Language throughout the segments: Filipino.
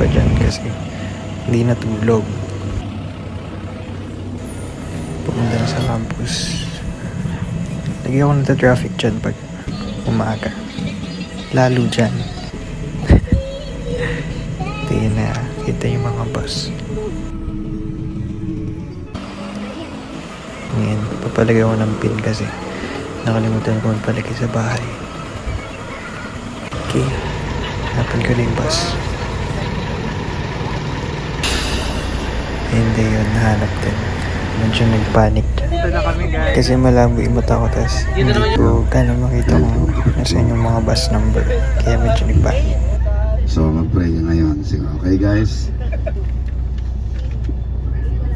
pa dyan kasi hindi natulog. Pumunta na sa campus. Lagi ako nata-traffic dyan pag umaga. Lalo dyan. Tingin na kita yung mga bus. Ngayon, papalagay ako ng pin kasi nakalimutan ko magpalagay sa bahay. Okay, hanapan ko na yung bus. Hindi yun, nahanap din. Medyo nagpanic. Kasi malabo yung mata ko, tas hindi ko gano'n makita kung nasan yung mga bus number. Kaya medyo nagpanic. So mag-pray ka ngayon. Sige, okay guys?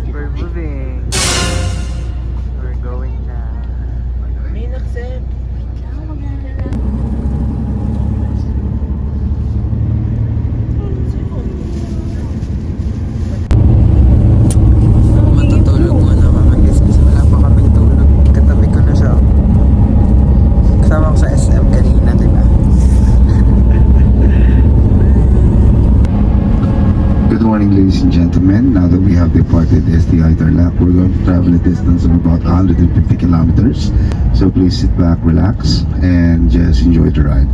We're moving. We're going na. May accept. Matutulog muna mga guys kasi wala pa kaming tulog. Katabi ko na siya. Kasama ko sa SM kanina, diba? Good morning ladies and gentlemen. Now that we have departed STI Tarlac, we're going to travel a distance of about 150 kilometers. So please sit back, relax, and just enjoy the ride.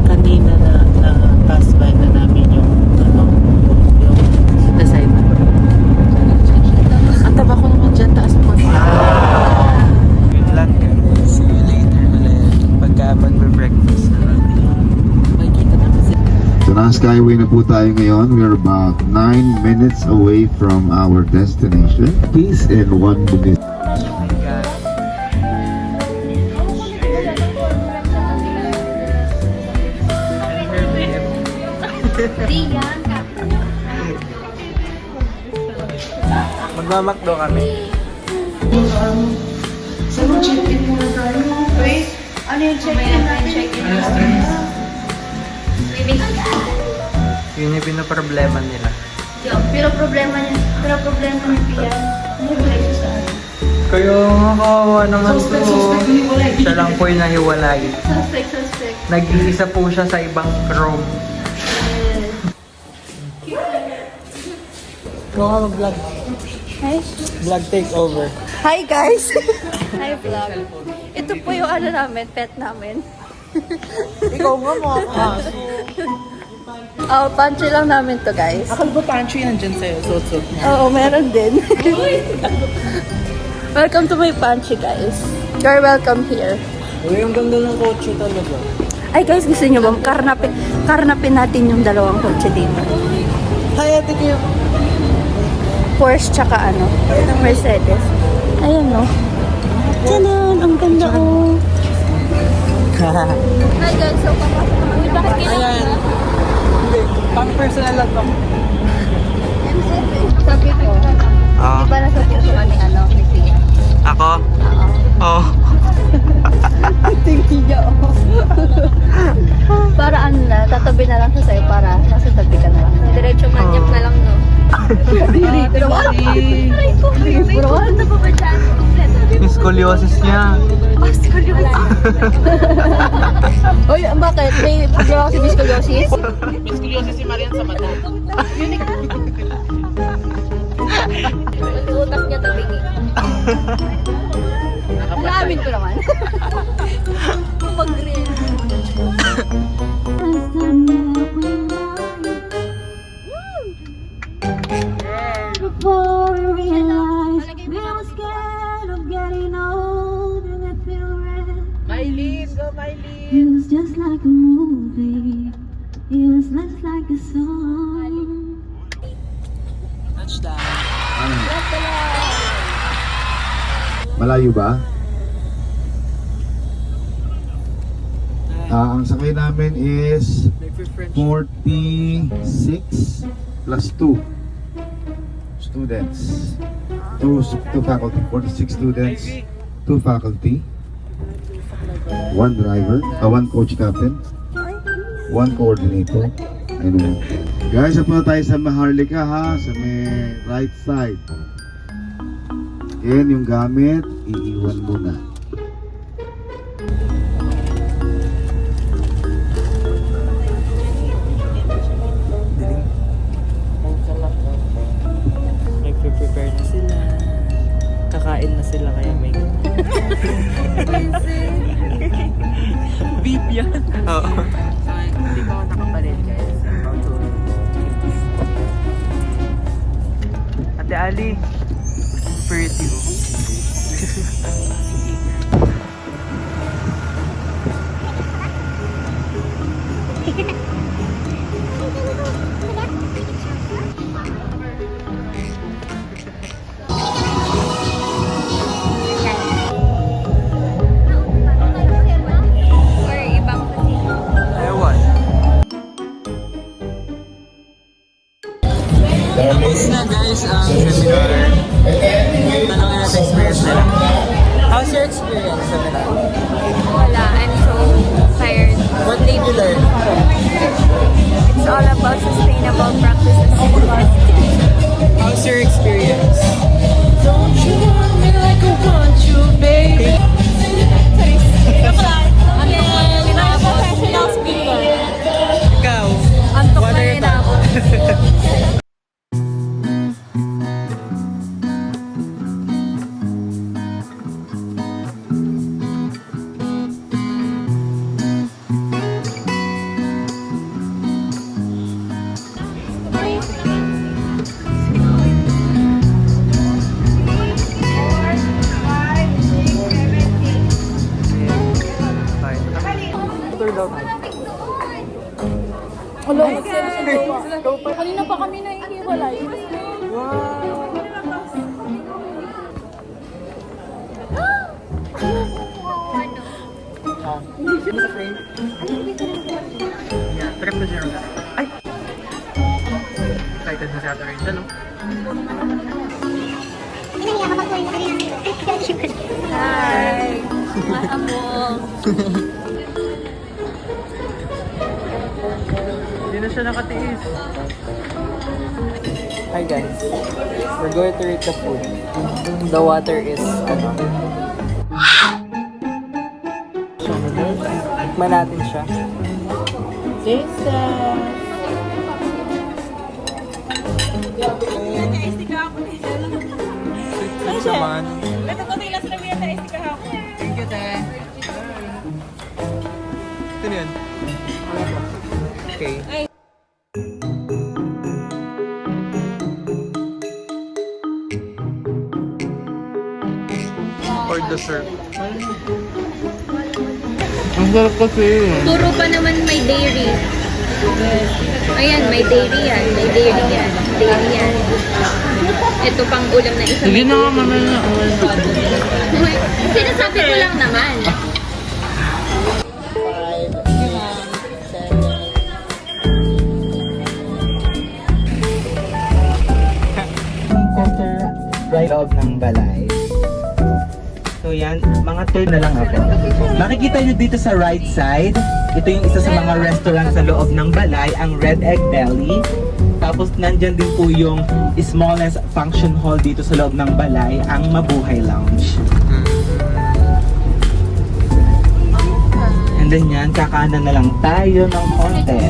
Kanina na pass by na namin yung na side. Ang taba ko naman dyan, taas mo. Good luck guys. See you later ulit. Pagka magbe-breakfast na natin. Makikita na kasi. So nasa Skyway na po tayo ngayon. We're about 9 minutes away from our destination. Peace in 1 minute. Magmamakdo kami. So, check-in muna tayo. Wait, ano yung check-in natin? Yun yung pinaproblema nila. Pero problema ni Pia, nahiwalay siya sa akin. Kaya kawawa naman to. Siya lang po yung nahiwalay. Suspect. Nag-iisa po siya sa ibang room. Huwag ka mag-vlog. Hi? Vlog take over. Hi guys! Hi vlog. Ito po yung ano namin, pet namin. Ikaw nga mga kaso. Oh, pantry lang namin to guys. Akala ba pantry nandyan sa'yo? Suot-suot mo. Oo, meron din. Welcome to my pantry guys. You're welcome here. Uy, ang ganda ng kotse talaga. Ay guys, gusto nyo ba? Karnapin natin yung dalawang kotse dito. Hi, ate kayo. Porsche tsaka Mercedes. Ayan no. Tanan! Ang ganda oh. Hi guys, so papasok kami. Bakit Ayan. Hindi, pang personal lang to. Sabi ko, di ba nasa puso ka ni Pia? Ako? Oo. Oh. Tingin niya oh. Para tatabi na lang siya sa'yo para nasa tabi ka na lang. Diretso manyap na lang no. Dito. Aray ko. Ano pa ba dyan? Yung scoliosis niya. Oh, scoliosis. Oy, bakit? May problema si scoliosis? Miskulyosi si Marian sa mata. Utak niya tabingi. Alamin ko naman. Mag-grill. Before was just like a movie. It was less like a song. Touchdown. Malayo ba? Ang sakay namin is 46 plus 2 students. Two faculty. 46 students, 2 faculty, 1 driver, 1 coach captain, 1 coordinator, and 1. Guys, apunta tayo sa Maharlika ha, sa may right side. Yan yung gamit, iiwan muna. Nagpe-prepare na sila. Kakain na sila kaya may... Beef yan. Oo. Hindi pa ako nakapalit guys. About to Ate Ali. Pretty. Or ibang Ewan. Tapos na guys ang seminar. Tanongin natin experience nila. How's your experience sa seminar? wala. I'm so tired. What did you learn? It's all about sustainable practices. How's your experience? Don't you want me like I want you, baby? Professional speaker. Ikaw, Antok what na are your rin ako. thoughts? Kanina pa kami nahihiwalay. Sa frame? Yeah, trip na siya. Ay! Excited na si Ate Rachel, no? Hi! Mahabong. Hindi na siya nakatiis. Hi guys. We're going to eat the food. The water is, tikman natin siya. Sweet naman. Thank you, te. Ito na yun. Okay. Or dessert. Ang sarap kasi. Puro pa naman may dairy. Ayan, may dairy yan. May dairy yan. Dairy yan. Ito pang ulam na isa. Sige na nga, mamaya na. Sinasabi ko lang naman. Center right loob ng balay. So yan, mga turn na lang ako. Makikita nyo dito sa right side, ito yung isa sa mga restaurant sa loob ng balay, ang Red Egg Deli. Tapos nandyan din po yung smallest function hall dito sa loob ng balay, ang Mabuhay Lounge. And then yan, kakanan na lang tayo ng konti.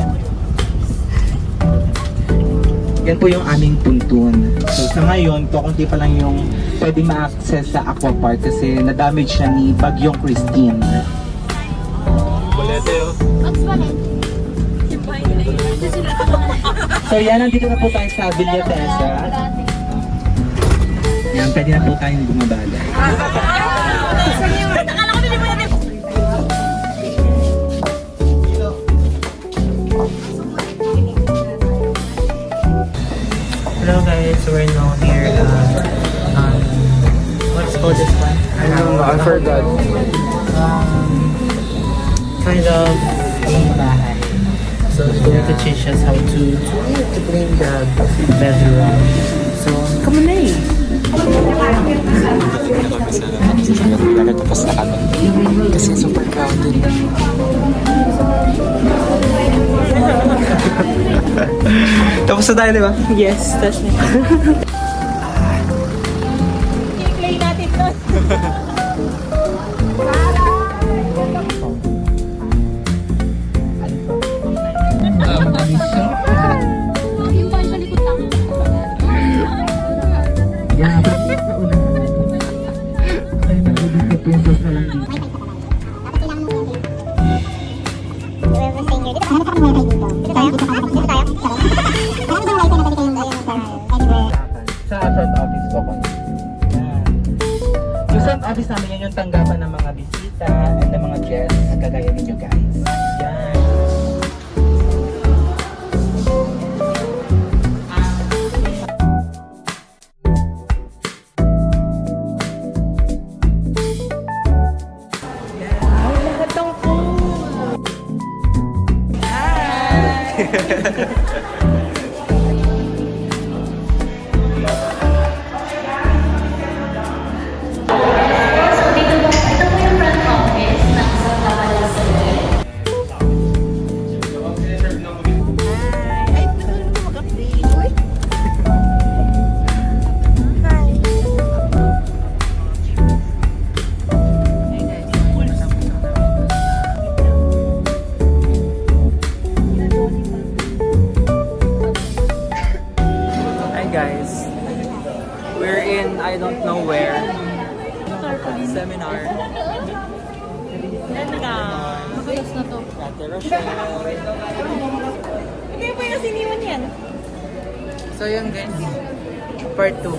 Yan po yung aming tuntun. So sa ngayon, kukunti pa lang yung pwede ma-access sa Aqua Park kasi na-damage siya ni Bagyong Christine. So yan, nandito na po tayo sa Villa Tessa. Yan, pwede na po tayong bumabala. Hello guys, we're now here what's called this one? I don't know, I forgot. Kind of bahay. So they're going to teach us how to clean the bedroom. So come on Tapos na kami. Kasi super crowded. Tapos na tayo, di ba? Yes, that's me. Yung ba sa likod lang? Sa front office ko ko. Yung front office namin yan yung tanggapan ng mga bisita and ng mga guests kagaya ninyo guys. Yan. Hi guys, we're in I don't know where. Seminar. Magulos na to. Ate Rochelle. Hindi po yung siniwan yan. So yun guys, part 2.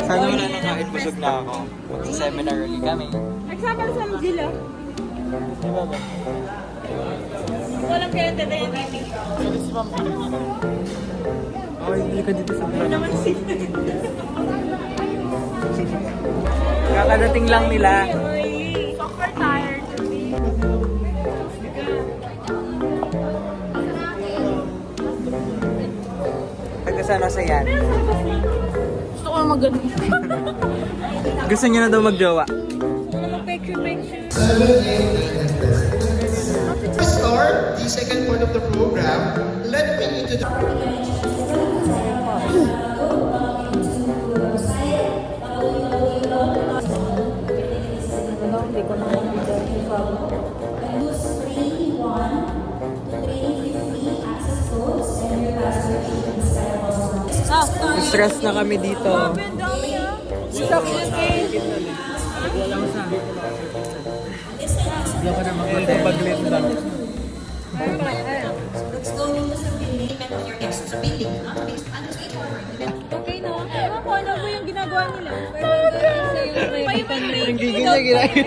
Sana wala na kahit busog na ako. Magsa-seminar ulit kami. Nagsama sa Mozilla. Di ba ba? Walang pinatata yung meeting. Oh, hindi ka dito sa Naman sila. kakadating lang nila. Super tired. Pagkasama sa yan. Gusto ko mag-ganun. Gusto niya na daw magjowa. Picture. To start the second part of the program, let me introduce. Stress na kami dito. Hindi ako na mag-paglit lang. Okay na. Ako, ano ba yung ginagawa nila? Ang gigil na ginagawa.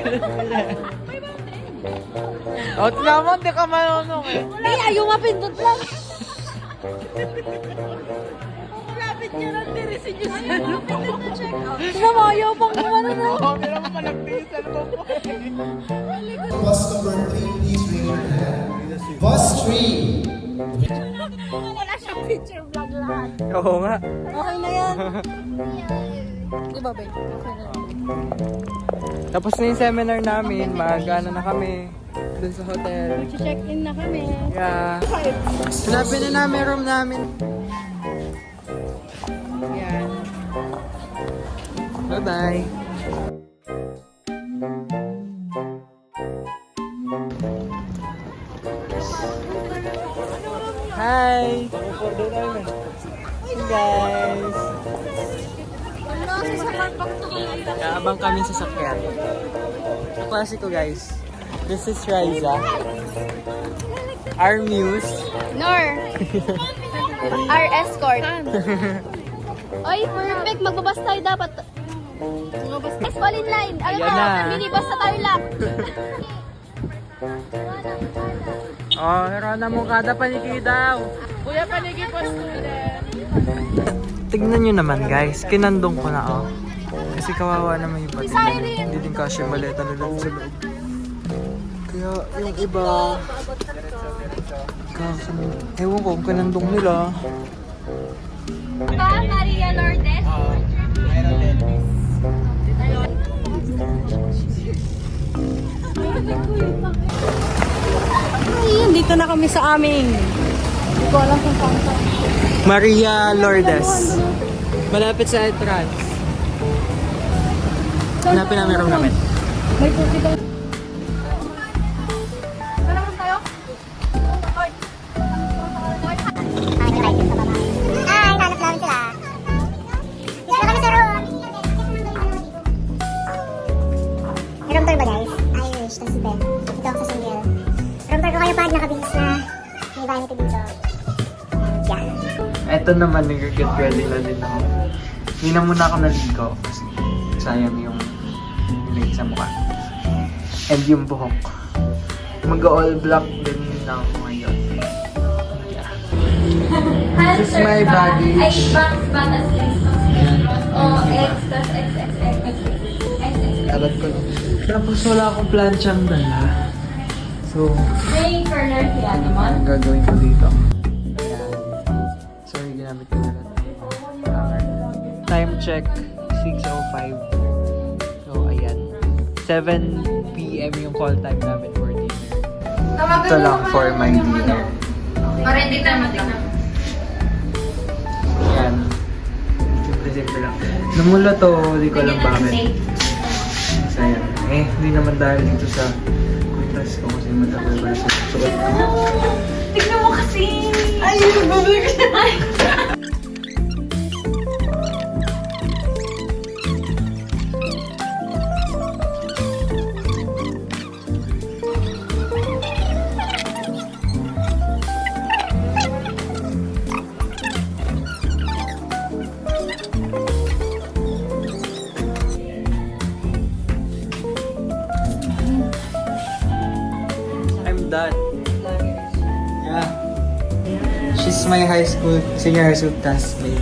O, naman, di ka manunong eh. Ay, ayaw mapindot lang. Malapit niya lang, tirisin niyo siya. Check out. Ayaw pang gumano na. Kami naman malagpisan mo po. Bus number 3, please raise your hand. Bus 3. Wala siyang picture vlog lahat. Oo nga. Okay na yan. Di ba, babe? Okay na. Tapos na yung seminar namin, mag-ano na kami dun sa hotel. Check-in na kami. Yeah. Hanapin na namin room namin. Yan. Bye-bye. Hi! Hey guys! Kaabang kami sa sakyan. Klase ko guys. This is Riza. Our muse. Nor. Our escort. Oy, perfect. Magbabas tayo dapat. Let's fall in line. Alam Ayan mo, na. minibus na tayo lang. Oh, Rona mo kada paniki daw. Kuya paniki po student. Tignan nyo naman guys, kinandong ko na oh. Kasi kawawa naman yung pati. Hindi din kasi maleta na lang sa loob. Kaya yung iba, ewan ko kung kinandong nila. Pa, Maria Lourdes? Mayroon din. Ay, dito na kami sa aming. Hindi ko alam kung saan to. Maria Lourdes. Malapit sa entrance. Hanapin namin room namin. May puti daw. Saan naman tayo? Hoy! Ay, hanap namin sila. Dito kami sa room. May room tour ba guys? Irish, tas si Ben. Ito ako sa single. Room tour ko kayo pag nakabihis na. May vanity dito. And yeah. Eto naman, nag-get ready na din ako. Hindi na muna ako naligo kasi sayang yung late sa mukha. And yung buhok. Mag-all black din na ako ngayon. Yeah. This is my baggage. Ay, box ba? Tas X. Oh, X, tas X. Alat ko lang. Tapos wala akong planchang dala. So, May corner kaya naman. ang gagawin ko dito? Ayan. Sorry, ginamit ko na lahat ng camera. Time check, 6:05. So, ayan. 7 p.m. yung call time namin for dinner. Ito lang for my dinner. Para hindi tayo matignan. Ayan. Simple lang. Namula to, hindi ko alam bakit. So, ayan. Hindi naman dahil dito sa kwintas ko kasi matagal ba sa sukat ko. Tignan mo kasi! Ay, nabalik na! I'm done. Yeah. She's my senior high school classmate.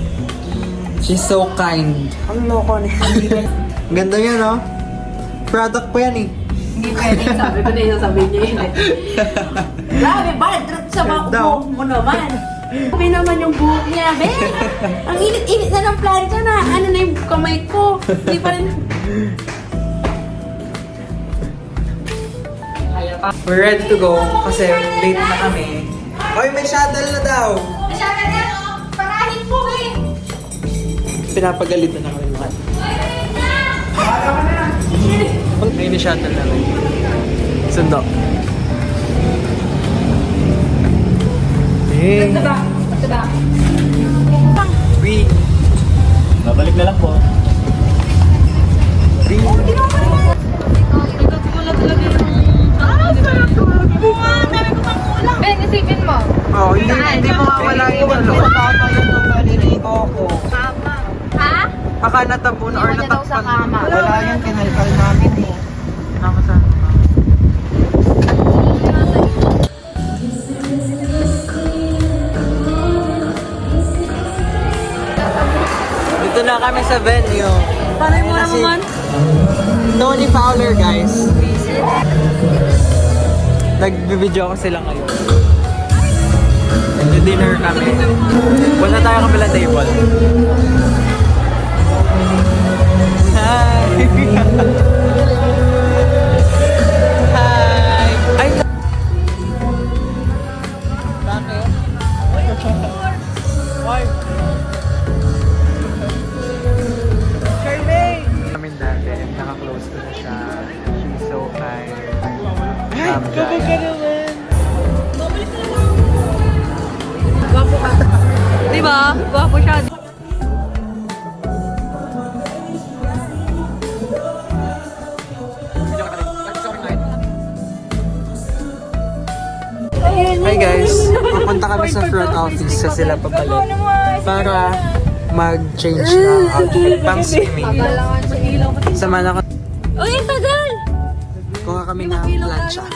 She's so kind. Ang loko niya. Ganda niya, no? Product ko yan eh. Hindi pwede. Sabi ko na yung sabi niya yun eh. Grabe, bad trip sa buhok mo naman. Sabi naman yung buhok niya, be. Ang init-init na ng plancha na. Ano na yung kamay ko. Hindi pa rin. We're ready to go kasi late na kami. Oy, may shuttle na daw! Masyaka na! Parahin po eh! Pinapagalitan na kami mga. May shuttle na kami. Sundo. Hey! Green. Babalik na lang po. Green. Ben, isipin mo. Oh, hindi mawawala yung ano. Ha? Baka natabon or natakpan. Wala yung kinalkal namin eh. Nakasan pa. Dito na kami sa venue. Parang mo naman. Tony Fowler, guys. Nagbibideo ko sila ngayon. Nag-dinner kami. Punta tayo kabila table. Hi! Hi! Ay! Bakit? Why? Charmaine! Namin dati, naka-close ko na siya. She's so kind. Kapag ka naman! Gwapo ka. Diba? Gwapo siya. Hi guys! Pupunta kami sa front office sa sila papalit para mag-change ng outfit pang swimming. Sama na ko. Uy, ang tagal! Kuha kami ng plancha.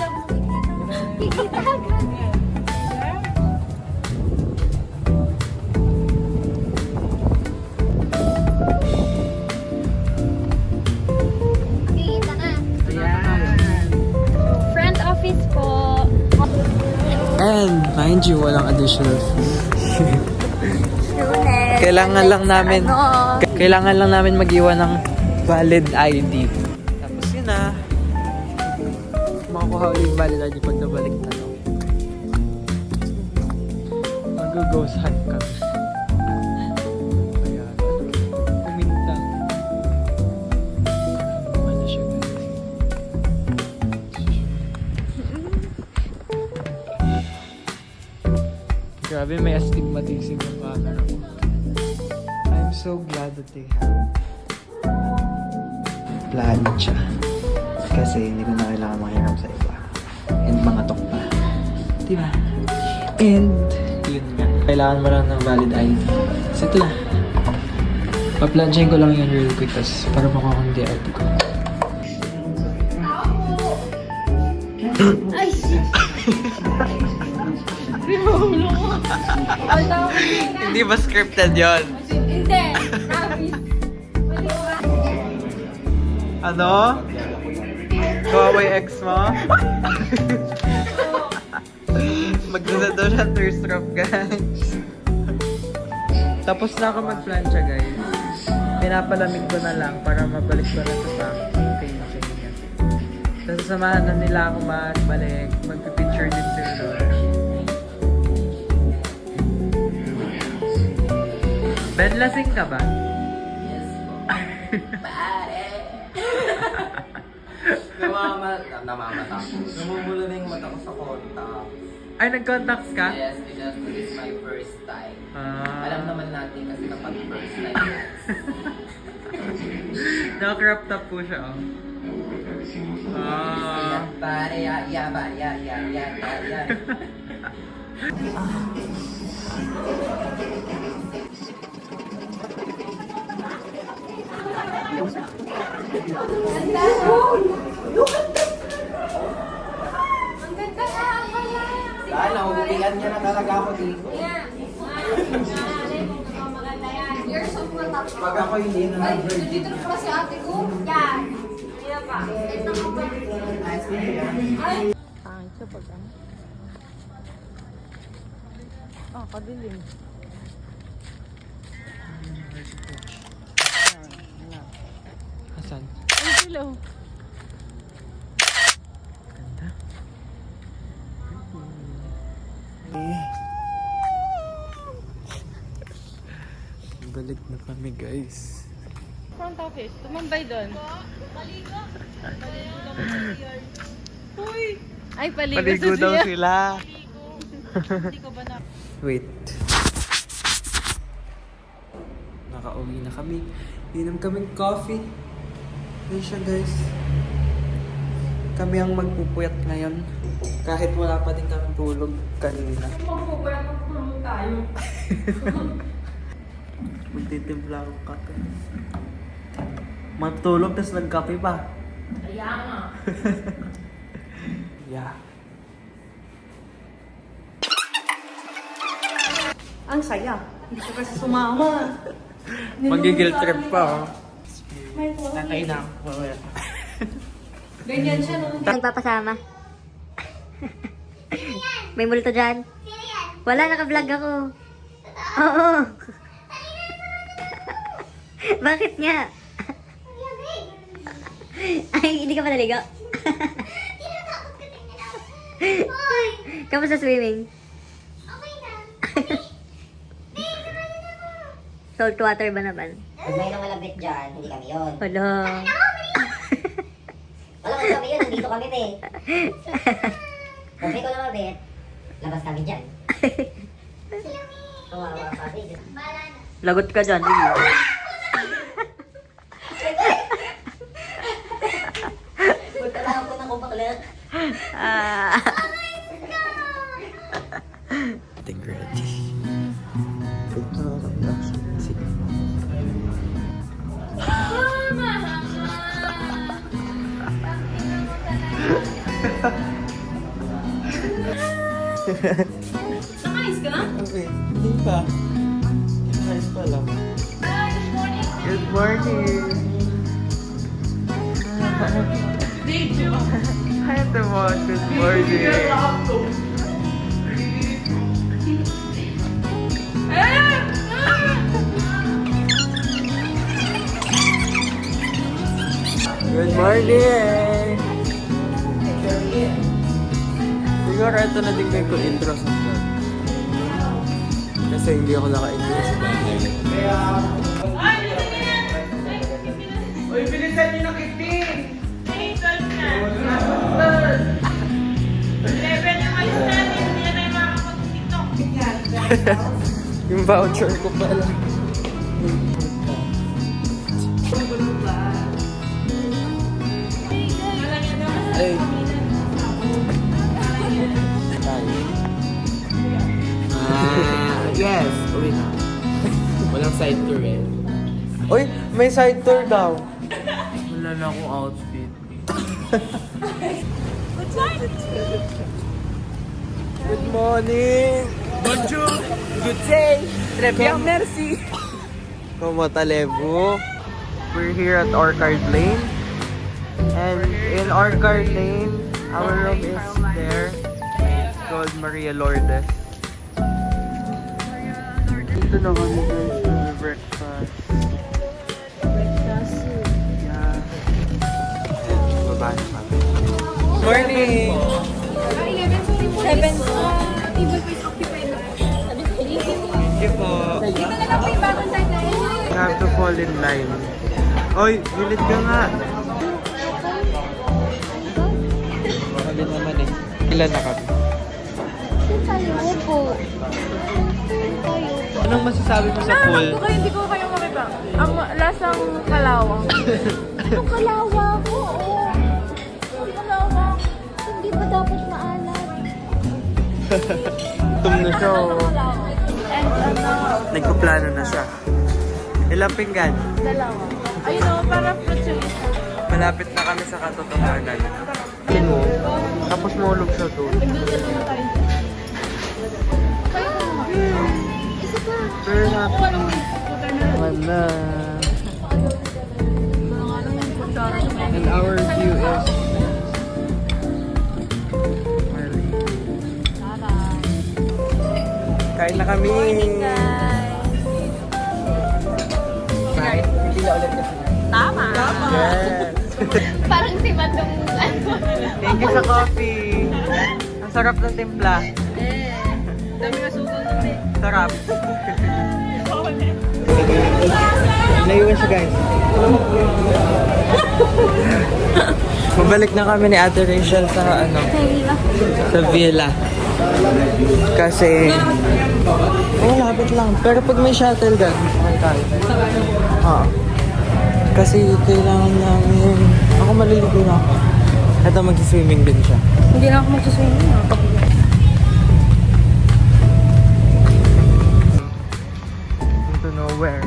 Mind you, walang additional fee. Tunes. Kailangan lang namin, Ano? kailangan lang namin mag-iwan ng valid ID. Tapos yun na. Makakuha ulit yung valid ID pag nabalik na no. Mag-ghost hunt kami. Ayan. Kumintang. Ano siya guys? Grabe, may astigmatism yung camera ko. I'm so glad that they have plancha. Kasi hindi ko na kailangan manghiram sa iba. And mga tok pa. Diba? And, yun nga. Kailangan mo lang ng valid ID. So ito na. Pa-planchain ko lang yun real quick. Tapos para makuha kong ID ko. Ay, Hindi ba scripted yun? hindi. Promise. Ano? Kawawa yung ex mo? Magdala daw siya thirst trap, guys. Tapos na ako mag-plancha, guys. Pinapalamig ko na lang para mabalik ko na sa page niya. Tapos sasamahan na nila ako magbalik. Magpipicture din sila doon. Ben, lasing ka ba? Namamata. Namumula na yung mata ko sa contact. Ay, nag-contacts ka? Yes, because this is my first time. Alam Ah. naman natin kasi kapag first time. Naka-crop top po siya, oh. Ah. Pare, ya. Dahil nahuhulihan niya na talaga ako dito. You're so protected. Pag ako hindi na nag-virgin. Dito na pa si ate ko. Yan. Yan pa. Ay. Pangit siya pag ano. Oh, kadilim. Hasan. Ay, hello. Ganda. Balik na kami, guys. Front office. Tumambay doon. Uy! Ay, paligo, Paligo sa daw siya. sila. Hindi ko ba na... Wait. Nakauwi na kami. Inom kaming coffee. Yan siya, guys. Kami ang magpupuyat ngayon. Kahit wala pa din kami tulog kanina. Magpupuyat tayo. Magtitimpla akong kape. Matulog, tas nagkape pa. Kaya nga. Yeah. Ang saya. Hindi ka kasi sumama. Magigil trip pa, oh. Natay na ako. Ganyan siya nung Nagpapasama. May multo dyan. Wala, naka-vlog ako. Oo. Bakit nga? Ay, hindi ka pa naligo? Kamusta swimming? Salt water ba naman? Pag may namalabit dyan, hindi kami yun. Hala. Wala kami yun, nandito kami, te. Pag may ko namabit, labas kami dyan. Kawawa kami dyan. Lagot ka dyan. Sige. Punta lang ako ng kumaklat. Ah. I think ready. Sige. Nakais ka na? Okay, hindi pa. Nice pa lang. Good morning! Did you? Hi, Temo. Good morning. Good morning! Siguro ito na din ko intro sa vlog. Kasi hindi ako naka-intro sa bahay. Uy, bilisan niyo na kiting! Yung voucher ko pala. Ay. Yes, uwi na. Walang side tour eh. Uy, may side tour daw. Wala na akong outfit. Good morning! Bonjour! Good day! Très bien, merci! Kumatalebu. We're here at Orchard Lane. And in Orchard Lane, our room is there. It's called Maria Lourdes. Dito na kami guys for breakfast. Yeah. Baba na kami. Morning! 7. Thank you po. You have to fall in line. Oy, gilid ka nga. Kami naman eh. Ilan na kami? Anong masasabi mo sa pool? Hindi ko kayo makita. Ang lasang kalawang. Ang kalawa ko, oo. Ang kalawa. Hindi ba dapat maalat? Tum na siya. And Nagpaplano na siya. Ilang pinggan? dalawa. Ayun o, para fruit juice. Malapit na kami sa katotohanan. Tingin mo, tapos mahulog siya doon. Very happy. Wala. And our view is Marley. Kain na kami. Kain? Hindi na ulit kasi. Tama. Yes. Parang si Bandong Thank you sa coffee. Ang sarap ng timpla. Dami na sugal nun eh. Sarap. Naiwan siya guys. Mabalik na kami ni Ate Rachel sa sa villa. Kasi lapit lang. Pero pag may shuttle dyan, okay tayo. Kasi kailangan namin, ako maliligo na ako. Ito mag-swimming din siya. Hindi na ako magsuswimming. To nowhere.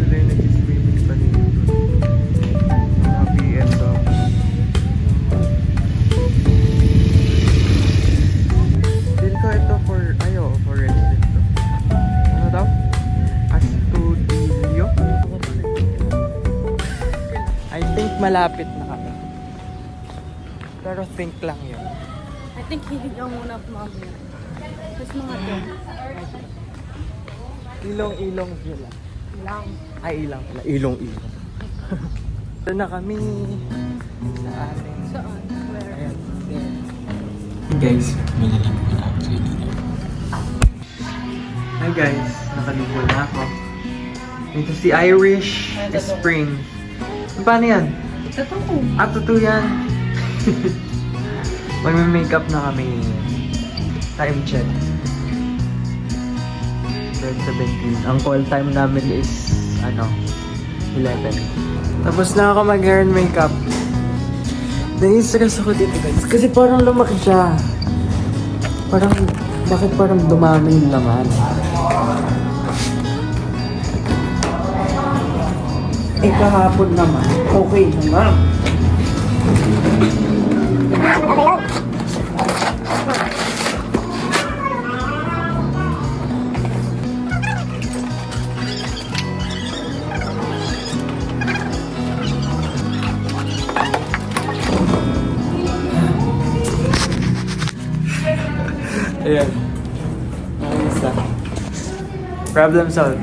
Sila yung nag-swimming pa nila doon. Mga PM daw. Feel ko ito for resident to. Ano daw? Astudillo? I think malapit na kami. Pero think lang yun. I think hilig lang muna kumamaya. Tapos mga doon. Ilong-ilong villa. Lang. Ay, ilang pala. Ilong-ilong. Ito na kami. Sa atin. Saan? Where? Ayan. Guys, maliligo na ako sa inyo. Hi guys, nakaligo na ako. Ito si Irish Spring. Paano yan? Totoo. Totoo yan. Magme-makeup na kami. Time check. 12:17. Ang call time namin is 11. Tapos na ako mag-hair and makeup. Nai-stress ako dito guys. Kasi parang lumaki siya. Bakit parang dumami yung laman? Kahapon naman. Okay naman. Ayan. Isa. Problem solved.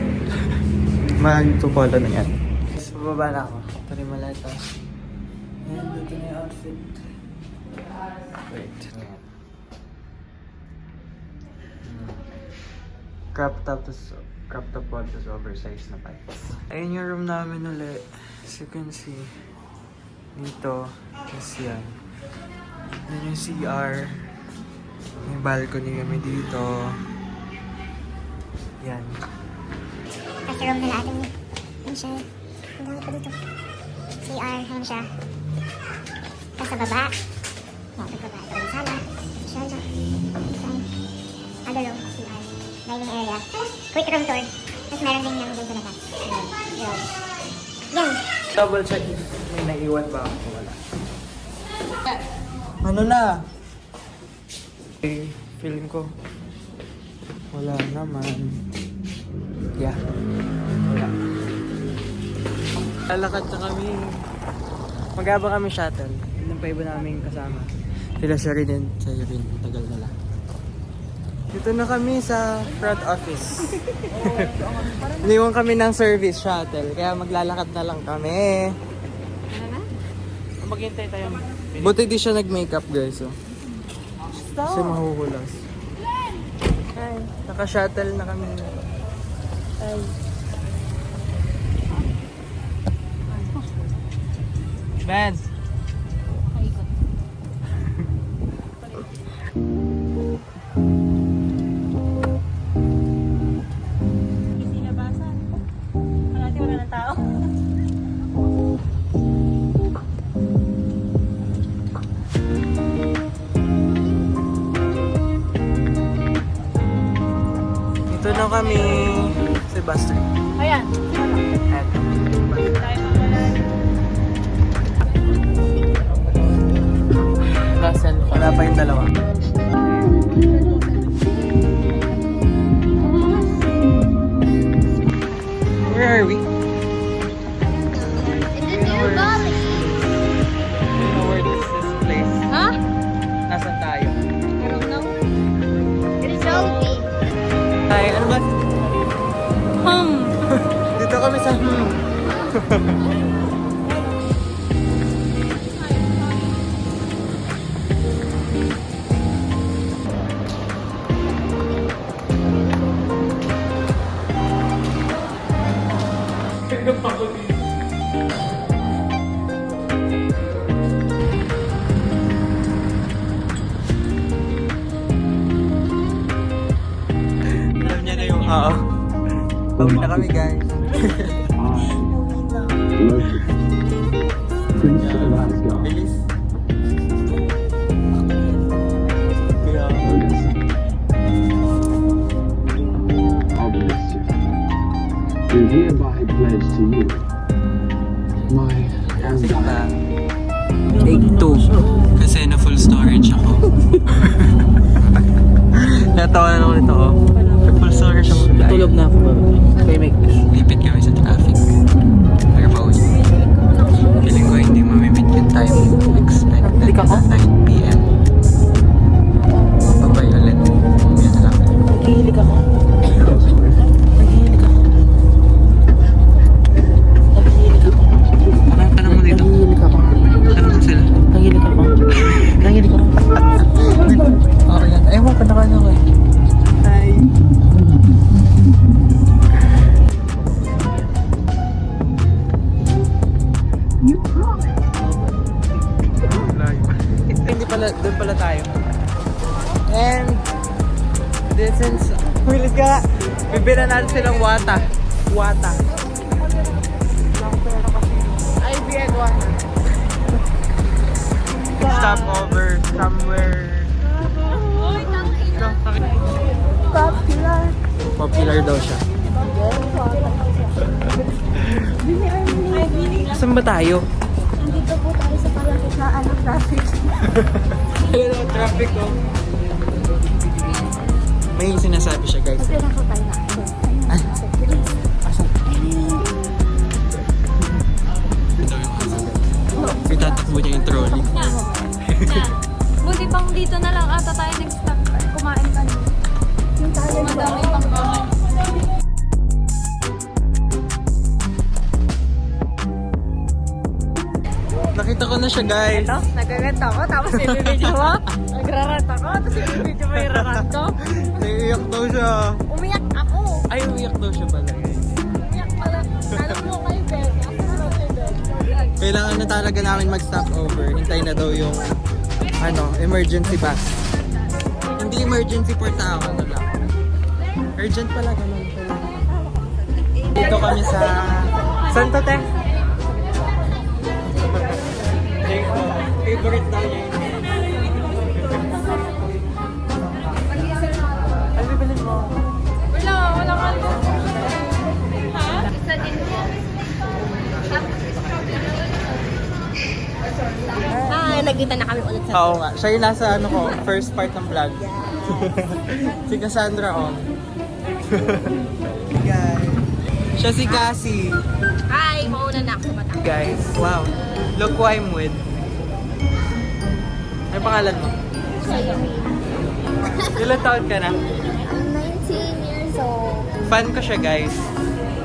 Mag-tupolo na yan. So, bababa na ako. Ito rin malata. Ayan, dito na yung outfit. Wait. Ayan. Crop top po, tapos oversized na pants. Ayun yung room namin ulit. As you can see. Dito. Tapos yan. Yan yung CR. May balcony kami dito. Yan. Kasi room na natin. Yan siya. Ang dami pa dito. CR. Yan siya. Tapos sa baba. Yan, sa baba. Ito yung sala. Siya na. Other room. CR. Dining area. Quick room tour. Tapos meron din yung dun sa labas. Yan. Yan. Double check if may naiwan ba ako wala. Ano na? Okay, feeling ko wala naman. Yeah. Wala. Lalakad na kami. Mag-abang kami shuttle. Yun ang pa iba namin kasama. Sila Sherry din. Sa'yo rin. Tagal na lang. Dito na kami sa front office. Iniwan kami ng service shuttle. Kaya maglalakad na lang kami. Maghintay tayo. Buti di siya nag-makeup guys. Oh. Kasi mahuhulas. Ay, naka-shuttle na kami. Ay. Ben! Ito na kami sa bus trip. Ayan. Eto. Russell. Wala pa yung dalawa. Where are we? It's in Deer Valley. Do you know where this place? Huh? Nasaan tayo? I don't know. It's Zoe. Ay, ano ba? Dito kami sa Alam niya na yung Bawi na kami guys. Bilis. Kaya Do hereby pledge to you my Take 2. Kasi na full storage ako. Natawa na naman ito oh. Full storage ako. Tulog na ako. Lipit kami sa traffic. Pero bawi. Feeling ko hindi mamimit yung time expected na 9 PM. Babay ulit. Yan lang. Naghihilig ako. Tanong mo dito. Tanong mo sila. Naghihilig ako. Oo yan. Ewan ka na kanya ko eh. Hi. Hindi pala, doon pala tayo. And since humilig ka, bibira natin silang wata. IBN wata. Stop over somewhere. Popular daw siya. Saan ba tayo? Nandito po tayo sa palakisaan ng traffic. Ayun ang traffic oh. May sinasabi siya guys. Kasi na tayo na. Itatakbo niya yung trolley. Buti pang dito na lang ata tayo nag-stop. kumain ka niyo. Yung tayo madami pang kumain. Nakita ko na siya, guys. Ito, nag-rent ako, tapos i-video mo. Nag-rent ako, tapos i-video mo yung rant ko. Naiiyak daw siya. Umiyak ako. Ay, umiyak daw siya pala, guys. Umiyak pala. Alam mo kayo, Ben. Alam mo kayo, Ben. Kailangan na talaga namin mag-stop over. Hintay na daw yung emergency bus. Hindi emergency for tao na lang. Urgent pala, ganun pala. Dito kami sa... Saan to, te? Favorite daw niya yun. Ano bibilin mo? Wala ka. Ha? Isa din mo. Ay, nagkita na kami ulit sa Oo nga. Siya yung nasa first part ng vlog. Si Cassandra, Guys. Siya si Cassie. Hi, mauna na ako mata. Guys, wow. Look who I'm with. Ano pangalan mo? Ilan taon ka na? I'm 19 years old. Fan ko siya, guys.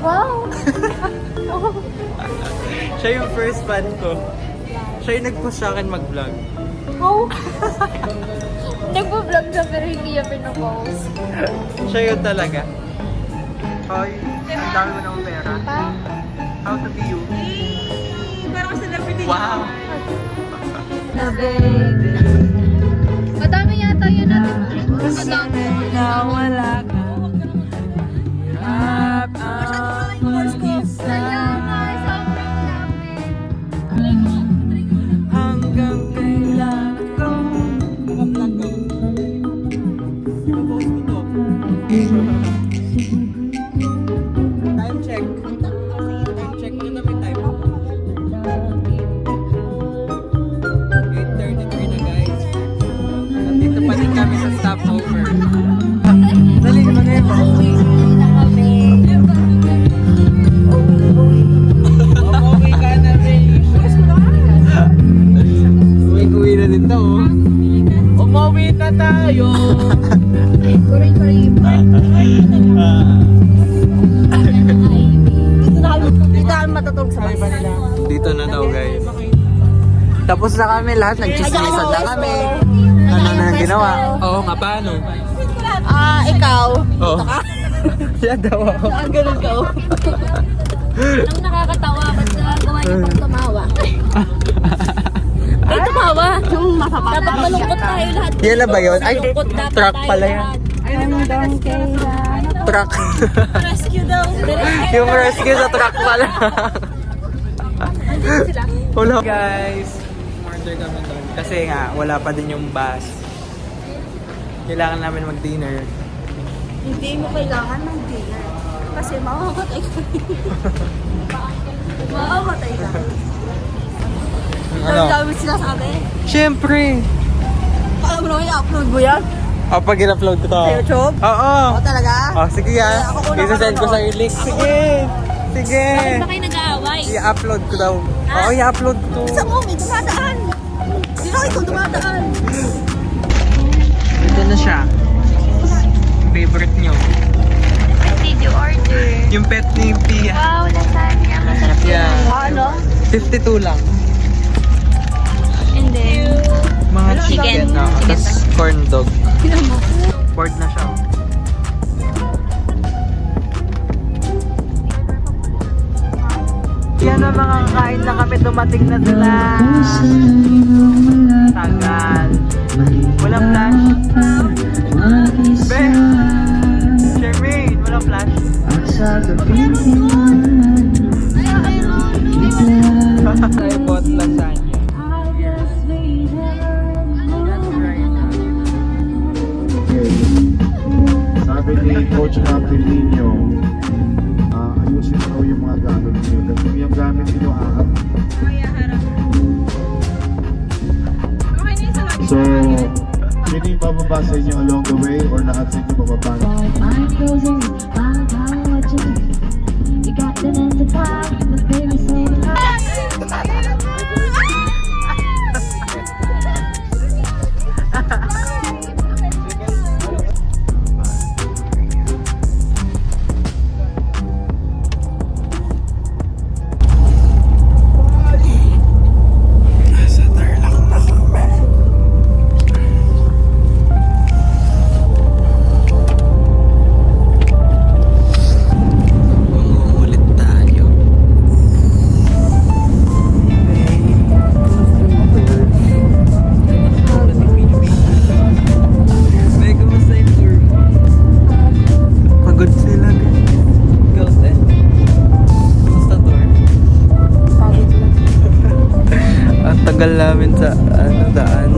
Wow! Siya yung first fan ko. Siya yung nag-push sa akin mag-vlog. Oh! Nagpo-vlog siya pero hindi niya pinopost. Siya yun talaga. Hoy, ang dami mo ng pera. Pa? How to be you? Parang celebrity. Wow! Madami yata yun natin. Madami. Wala ka. Hirap ang mag-isa. Hanggang kailan ko. Napost ko to. Time check. Time check nyo na may time. 8:33 na, guys. Nandito pa din kami sa stopover. Dali mo na yun. Umuwi ka na, babe. Uwi na din to, Umuwi na tayo. Dito na daw, guys. Tapos na kami lahat, nagchismisan na kami. Ano na ang ginawa? Oo nga, paano? Ikaw. Oo. Siya daw ako. Ganun ka. Anong nakakatawa? Ba't nagawa niyo pang tumawa? Ay, tumawa. Yung mapapala. Dapat malungkot tayo lahat. Yan na ba yun? Ay, Malungkot dapat truck tayo pala yan. lahat. Hanggang kailan. Truck. Rescue daw. Yung rescue sa truck pala. Andito sila. Wala. Guys, order kami doon. Kasi nga, wala pa din yung bus. Kailangan namin mag-dinner. Hindi mo kailangan ng dinner. Kasi mamamatay ka. Mamamatay ka. Ano? Ang dami sinasabi. Siyempre. Alam mo naman i-upload mo yan? Pag in-upload ko to. Sa YouTube? Oo. Talaga? Sige yan. Ako una Isa-send ko sa yung link. Sige. Sige. Bakit ba kayo nag-aaway? I-upload ko daw. Oo, i-upload ko. Isa mo, may dumadaan. Sino ikaw dumadaan? Ito na siya. Yung favorite nyo. What did you order? Yung pet ni Pia. Wow, lasagna. Masarap Yeah. Ano? 52 lang. And then, Mga Chicken. No, Chicken tapos corn dog. Bored na siya. Yan ang mga kain na kami, dumating na sila. Tagal. Walang flash. Be! Charmaine, walang flash. I bought lasagna. Sabi ni Coach Captain Nino, ayusin daw yung mga gamit niyo. Kasi yung gamit niyo ahap. So, sino yung bababa sa inyo along the way or lahat sa inyo bababa? You got the end of time, but baby, say tanggal namin sa daan.